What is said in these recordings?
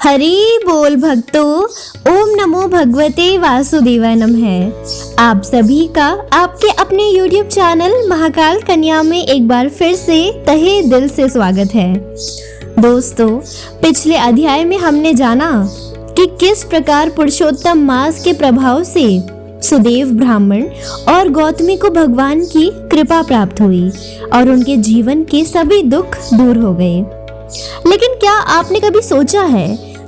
हरि बोल भक्तों, ओम नमो भगवते वासुदेवाय नमः। आप सभी का आपके अपने YouTube चैनल महाकाल कन्या में एक बार फिर से तहे दिल से स्वागत है। दोस्तों, पिछले अध्याय में हमने जाना कि किस प्रकार पुरुषोत्तम मास के प्रभाव से सुदेव ब्राह्मण और गौतमी को भगवान की कृपा प्राप्त हुई और उनके जीवन के सभी दुख दूर हो गए। लेकिन क्या आपने कभी सोचा है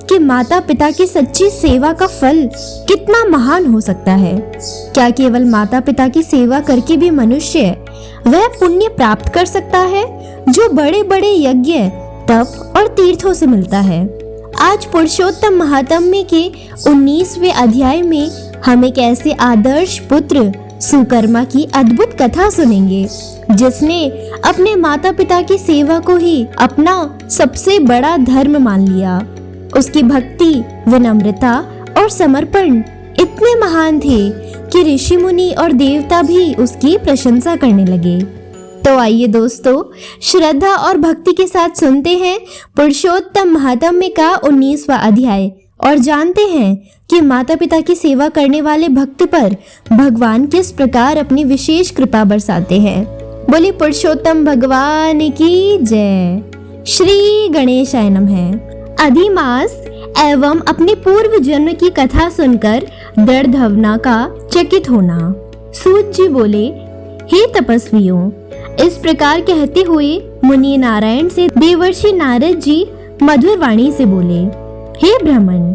कि माता पिता की सच्ची सेवा का फल कितना महान हो सकता है? क्या केवल माता पिता की सेवा करके भी मनुष्य वह पुण्य प्राप्त कर सकता है जो बड़े बड़े यज्ञ, तप और तीर्थों से मिलता है? आज पुरुषोत्तम महात्म्य के 19वें अध्याय में हम एक ऐसे आदर्श पुत्र सुकर्मा की अद्भुत कथा सुनेंगे जिसने अपने माता पिता की सेवा को ही अपना सबसे बड़ा धर्म मान लिया। उसकी भक्ति, विनम्रता और समर्पण इतने महान थे कि ऋषि मुनि और देवता भी उसकी प्रशंसा करने लगे। तो आइए दोस्तों, श्रद्धा और भक्ति के साथ सुनते हैं पुरुषोत्तम महात्म्य का 19वां अध्याय और जानते हैं कि माता पिता की सेवा करने वाले भक्त पर भगवान किस प्रकार अपनी विशेष कृपा बरसाते हैं। बोले पुरुषोत्तम भगवान की जय। श्री गणेशाय नमः। अधिमास एवं अपने पूर्व जन्म की कथा सुनकर दृढ़ भावना का चकित होना। सूत जी बोले, हे तपस्वियों, इस प्रकार कहते हुए मुनि नारायण से देवर्षि नारद जी मधुर वाणी से बोले, हे ब्राह्मण,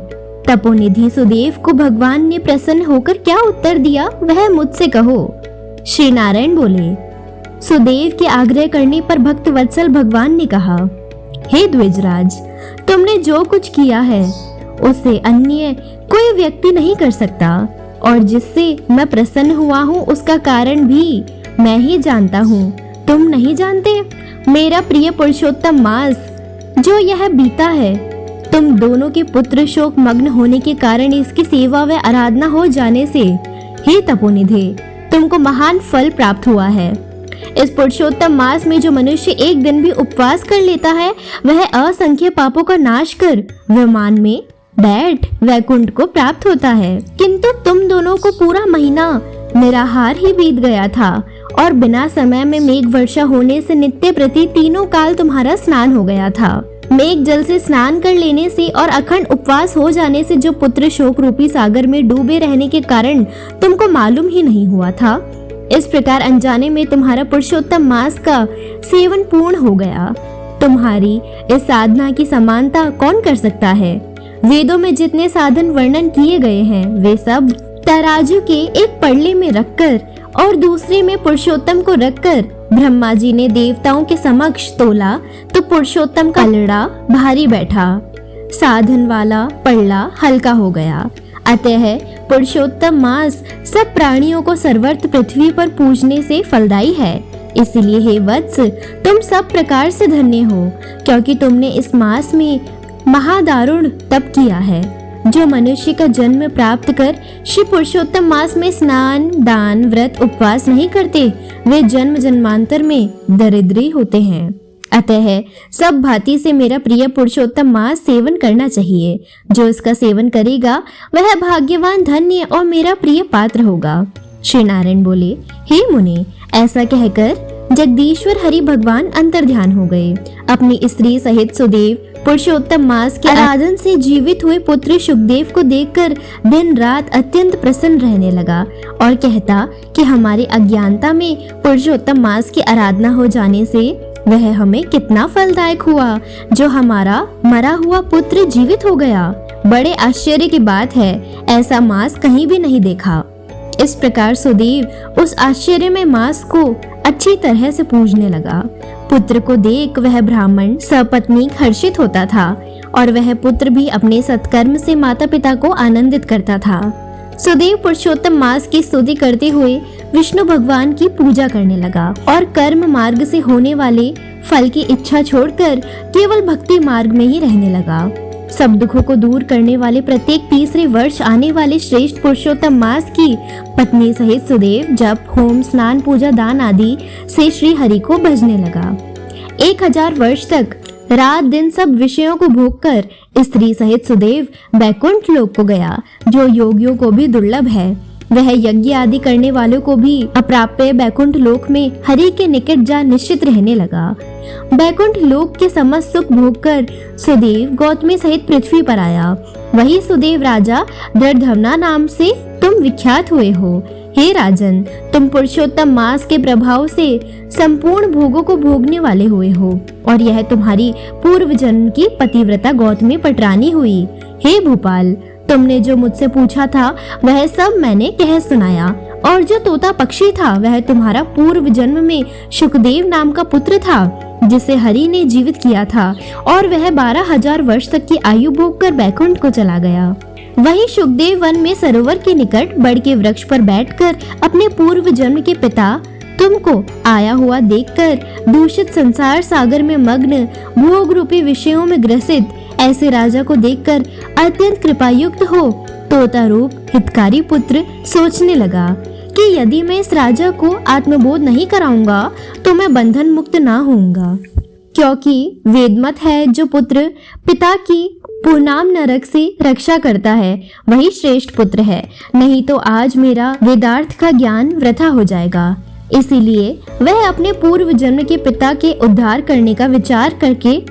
तपोनिधि सुदेव को भगवान ने प्रसन्न होकर क्या उत्तर दिया वह मुझसे कहो। श्री नारायण बोले, सुदेव के आग्रह करने पर भक्त वत्सल भगवान ने कहा, हे द्विजराज, तुमने जो कुछ किया है उसे अन्य कोई व्यक्ति नहीं कर सकता और जिससे मैं प्रसन्न हुआ हूँ उसका कारण भी मैं ही जानता हूँ, तुम नहीं जानते। मेरा प्रिय पुरुषोत्तम मास जो यह बीता है, तुम दोनों के पुत्र शोक मग्न होने के कारण इसकी सेवा व आराधना हो जाने से हे तपोनिधे, तुमको महान फल प्राप्त हुआ है। इस पुरुषोत्तम मास में जो मनुष्य एक दिन भी उपवास कर लेता है वह असंख्य पापों का नाश कर विमान में बैठ वैकुंठ को प्राप्त होता है। किंतु तुम दोनों को पूरा महीना निराहार ही बीत गया था और बिना समय में मेघ वर्षा होने से नित्य प्रति तीनों काल तुम्हारा स्नान हो गया था। मेघ जल से स्नान कर लेने से और अखंड उपवास हो जाने से जो पुत्र शोक रूपी सागर में डूबे रहने के कारण तुमको मालूम ही नहीं हुआ था। इस प्रकार अनजाने में तुम्हारा पुरुषोत्तम मास का सेवन पूर्ण हो गया। तुम्हारी इस साधना की समानता कौन कर सकता है? वेदों में जितने साधन वर्णन किए गए हैं वे सब तराजू के एक पड़ले में रखकर और दूसरे में पुरुषोत्तम को रखकर ब्रह्मा जी ने देवताओं के समक्ष तोला तो पुरुषोत्तम का पलड़ा भारी बैठा, साधन वाला पल्ला हल्का हो गया। अतः पुरुषोत्तम मास सब प्राणियों को सर्वत्र पृथ्वी पर पूजने से फलदायी है। इसलिए हे वत्स, तुम सब प्रकार से धन्य हो क्योंकि तुमने इस मास में महादारुण तप किया है। जो मनुष्य का जन्म प्राप्त कर श्री पुरुषोत्तम मास में स्नान, दान, व्रत, उपवास नहीं करते वे जन्म जन्मांतर में दरिद्री होते हैं। अतः सब भांति से मेरा प्रिय पुरुषोत्तम मास सेवन करना चाहिए। जो इसका सेवन करेगा वह भाग्यवान, धन्य और मेरा प्रिय पात्र होगा। श्री नारायण बोले, हे मुनि, ऐसा कहकर जगदीश्वर हरि भगवान अंतर्ध्यान हो गए। अपनी स्त्री सहित सुदेव पुरुषोत्तम मास के आराधन से जीवित हुए पुत्र सुखदेव को देखकर दिन रात अत्यंत प्रसन्न रहने लगा और कहता कि हमारी अज्ञानता में पुरुषोत्तम मास की आराधना हो जाने से वह हमें कितना फलदायक हुआ जो हमारा मरा हुआ पुत्र जीवित हो गया। बड़े आश्चर्य की बात है, ऐसा मास कहीं भी नहीं देखा। इस प्रकार सुदेव उस आश्चर्य में मास को अच्छी तरह से पूजने लगा। पुत्र को देख वह ब्राह्मण सपत्नीक हर्षित होता था और वह पुत्र भी अपने सत्कर्म से माता पिता को आनंदित करता था। सुदेव पुरुषोत्तम मास की स्तुति करते हुए विष्णु भगवान की पूजा करने लगा और कर्म मार्ग से होने वाले फल की इच्छा छोड़कर केवल भक्ति मार्ग में ही रहने लगा। सब दुखों को दूर करने वाले प्रत्येक तीसरे वर्ष आने वाले श्रेष्ठ पुरुषोत्तम मास की पत्नी सहित सुदेव जप, होम, स्नान, पूजा, दान आदि से श्री हरि को भजने लगा। 1000 वर्ष तक रात दिन सब विषयों को भोग कर स्त्री सहित सुदेव बैकुंठ लोक को गया, जो योगियों को भी दुर्लभ है। वह यज्ञ आदि करने वालों को भी अप्राप्य बैकुंठ लोक में हरि के निकट जा निश्चित रहने लगा। बैकुंठ लोक के समस्त सुख भोग कर सुदेव गौतमी सहित पृथ्वी पर आया। वही सुदेव राजा दृढ़धमना नाम से तुम विख्यात हुए हो। हे राजन, तुम पुरुषोत्तम मास के प्रभाव से संपूर्ण भोगों को भोगने वाले हुए हो, और यह तुम्हारी पूर्व जन्म की पतिव्रता गौतमी पटरानी हुई। हे भूपाल, तुमने जो मुझसे पूछा था वह सब मैंने कह सुनाया, और जो तोता पक्षी था वह तुम्हारा पूर्व जन्म में शुकदेव नाम का पुत्र था, जिसे हरि ने जीवित किया था, और वह 12,000 वर्ष तक की आयु भोग कर बैकुंठ को चला गया। वही शुकदेव वन में सरोवर के निकट बड़ के वृक्ष पर बैठकर अपने पूर्व जन्म के पिता तुमको आया हुआ देखकर दूषित संसार सागर में मग्न भोग रूपी विषयों में ग्रसित ऐसे राजा को देखकर अत्यंत कृपायुक्त हो तोता रूप हितकारी पुत्र सोचने लगा कि यदि मैं इस राजा को आत्मबोध नहीं कराऊंगा तो मैं बंधन मुक्त ना होऊंगा, क्योंकि वेदमत है जो पुत्र पिता की पूर्णाम नरक से रक्षा करता है वही श्रेष्ठ पुत्र है, नहीं तो आज मेरा वेदार्थ का ज्ञान वृथा हो जाएगा। इसीलिए वह अपने पूर्व जन्म के पिता के उद्धार करने का विचार करके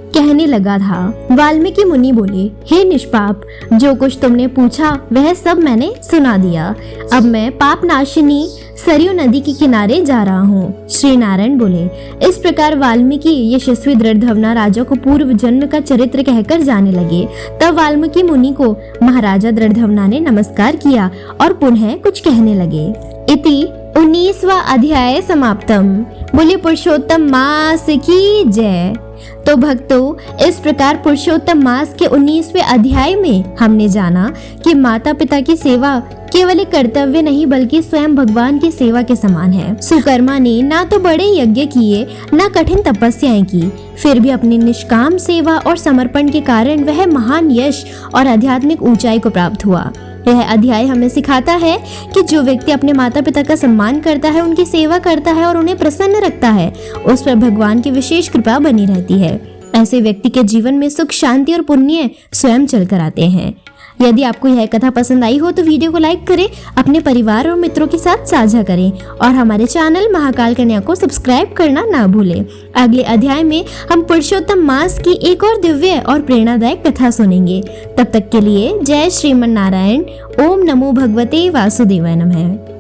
कहने लगा था। वाल्मीकि मुनि बोले, हे निष्पाप, जो कुछ तुमने पूछा वह सब मैंने सुना दिया। अब मैं पाप नाशिनी सरयू नदी के किनारे जा रहा हूँ। श्री नारायण बोले। इस प्रकार वाल्मीकि यशस्वी दृढ़धमना राजा को पूर्व जन्म का चरित्र कहकर जाने लगे। तब वाल्मीकि मुनि को महाराजा दृढ़धमना ने नमस्कार किया और पुनः कुछ कहने लगे। इति 19वां अध्याय समाप्तम। बोले पुरुषोत्तम मास की जय। तो भक्तों, इस प्रकार पुरुषोत्तम मास के 19वें अध्याय में हमने जाना कि माता पिता की सेवा केवल एक कर्तव्य नहीं बल्कि स्वयं भगवान की सेवा के समान है। सुकर्मा ने ना तो बड़े यज्ञ किए ना कठिन तपस्याएं की, फिर भी अपनी निष्काम सेवा और समर्पण के कारण वह महान यश और आध्यात्मिक ऊंचाई को प्राप्त हुआ। यह अध्याय हमें सिखाता है कि जो व्यक्ति अपने माता पिता का सम्मान करता है, उनकी सेवा करता है और उन्हें प्रसन्न रखता है, उस पर भगवान की विशेष कृपा बनी रहती है। ऐसे व्यक्ति के जीवन में सुख, शांति और पुण्य स्वयं चलकर आते हैं। यदि आपको यह कथा पसंद आई हो तो वीडियो को लाइक करें, अपने परिवार और मित्रों के साथ साझा करें और हमारे चैनल महाकाल कन्या को सब्सक्राइब करना ना भूलें। अगले अध्याय में हम पुरुषोत्तम मास की एक और दिव्य और प्रेरणादायक कथा सुनेंगे। तब तक के लिए जय श्रीमन नारायण। ओम नमो भगवते वासुदेवाय नमः।